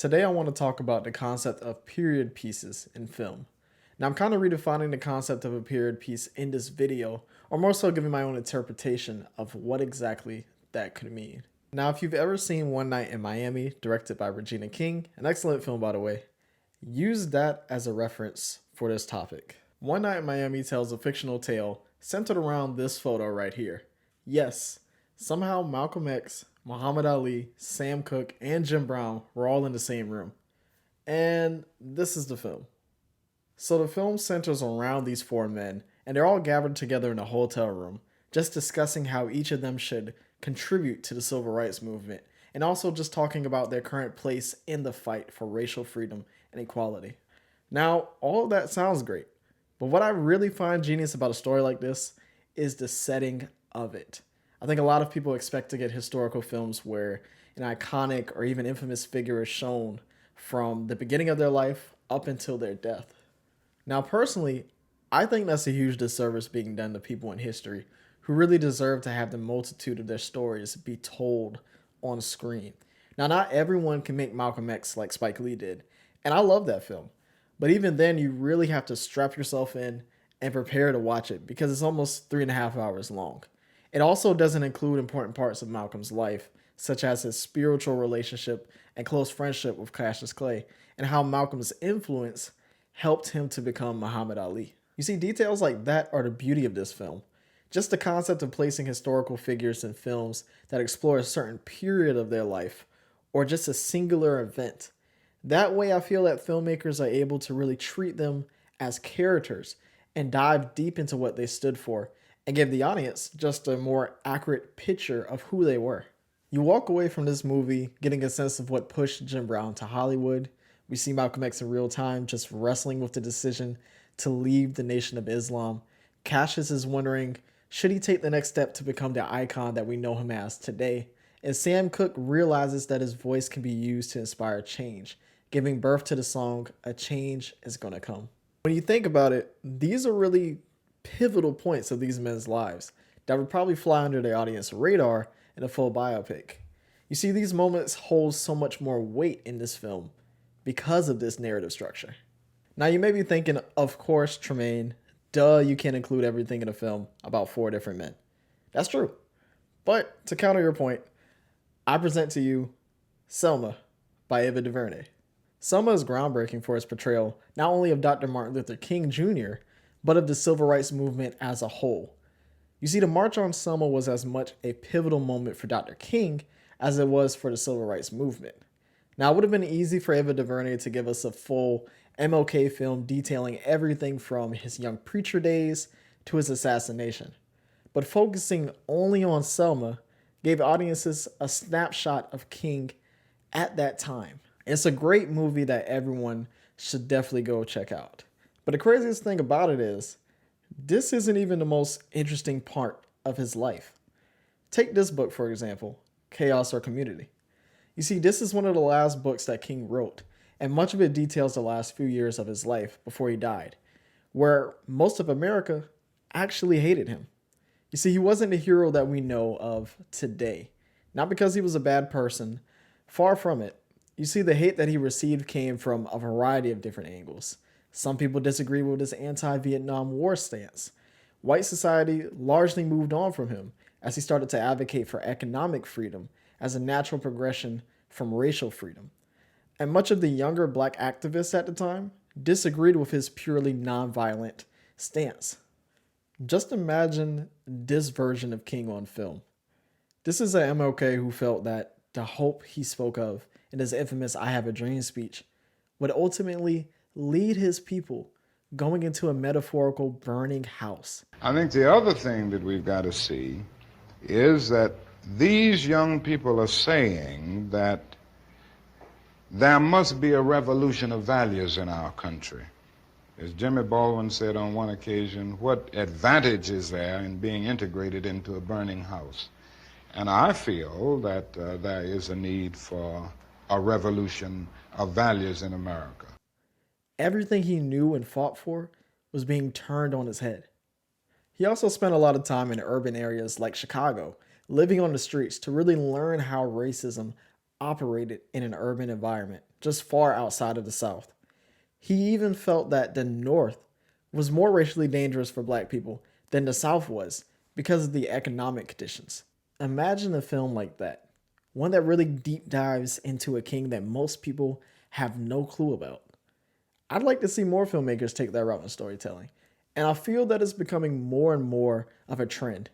Today I want to talk about the concept of period pieces in film. Now I'm kind of redefining the concept of a period piece in this video, or more so giving my own interpretation of what exactly that could mean. Now if you've ever seen One Night in Miami, directed by Regina King, an excellent film by the way, use that as a reference for this topic. One Night in Miami tells a fictional tale centered around this photo right here. Yes, somehow Malcolm X, Muhammad Ali, Sam Cooke, and Jim Brown were all in the same room. And this is the film. So the film centers around these four men, and they're all gathered together in a hotel room, just discussing how each of them should contribute to the civil rights movement, and also just talking about their current place in the fight for racial freedom and equality. Now, all of that sounds great, but what I really find genius about a story like this is the setting of it. I think a lot of people expect to get historical films where an iconic or even infamous figure is shown from the beginning of their life up until their death. Now, personally, I think that's a huge disservice being done to people in history who really deserve to have the multitude of their stories be told on screen. Now, not everyone can make Malcolm X like Spike Lee did, and I love that film. But even then, you really have to strap yourself in and prepare to watch it because it's almost 3.5 hours long. It also doesn't include important parts of Malcolm's life, such as his spiritual relationship and close friendship with Cassius Clay, and how Malcolm's influence helped him to become Muhammad Ali. You see, details like that are the beauty of this film. Just the concept of placing historical figures in films that explore a certain period of their life, or just a singular event. That way, I feel that filmmakers are able to really treat them as characters and dive deep into what they stood for and give the audience just a more accurate picture of who they were. You walk away from this movie getting a sense of what pushed Jim Brown to Hollywood. We see Malcolm X in real time just wrestling with the decision to leave the Nation of Islam. Cassius is wondering, should he take the next step to become the icon that we know him as today? And Sam Cooke realizes that his voice can be used to inspire change, giving birth to the song, "A Change Is Gonna Come." When you think about it, these are really pivotal points of these men's lives that would probably fly under the audience radar in a full biopic. You see, these moments hold so much more weight in this film because of this narrative structure. Now, you may be thinking, of course, Tremaine, duh, you can't include everything in a film about four different men. That's true. But to counter your point, I present to you Selma by Ava DuVernay. Selma is groundbreaking for its portrayal not only of Dr. Martin Luther King Jr., but of the civil rights movement as a whole. You see, the March on Selma was as much a pivotal moment for Dr. King as it was for the civil rights movement. Now, it would have been easy for Ava DuVernay to give us a full MLK film detailing everything from his young preacher days to his assassination. But focusing only on Selma gave audiences a snapshot of King at that time. It's a great movie that everyone should definitely go check out. But the craziest thing about it is, this isn't even the most interesting part of his life. Take this book, for example, Chaos or Community. You see, this is one of the last books that King wrote, and much of it details the last few years of his life before he died, where most of America actually hated him. You see, he wasn't the hero that we know of today. Not because he was a bad person, far from it. You see, the hate that he received came from a variety of different angles. Some people disagree with his anti-Vietnam War stance. White society largely moved on from him as he started to advocate for economic freedom as a natural progression from racial freedom. And much of the younger black activists at the time disagreed with his purely nonviolent stance. Just imagine this version of King on film. This is a MLK who felt that the hope he spoke of in his infamous "I Have a Dream" speech would ultimately lead his people going into a metaphorical burning house. I think the other thing that we've got to see is that these young people are saying that there must be a revolution of values in our country. As Jimmy Baldwin said on one occasion, what advantage is there in being integrated into a burning house? And I feel that there is a need for a revolution of values in America. Everything he knew and fought for was being turned on his head. He also spent a lot of time in urban areas like Chicago, living on the streets to really learn how racism operated in an urban environment just far outside of the South. He even felt that the North was more racially dangerous for black people than the South was because of the economic conditions. Imagine a film like that, one that really deep dives into a king that most people have no clue about. I'd like to see more filmmakers take that route in storytelling, and I feel that it's becoming more and more of a trend.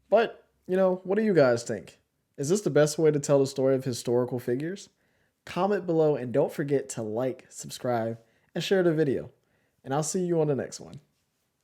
But, what do you guys think? Is this the best way to tell the story of historical figures? Comment below and don't forget to like, subscribe, and share the video. And I'll see you on the next one.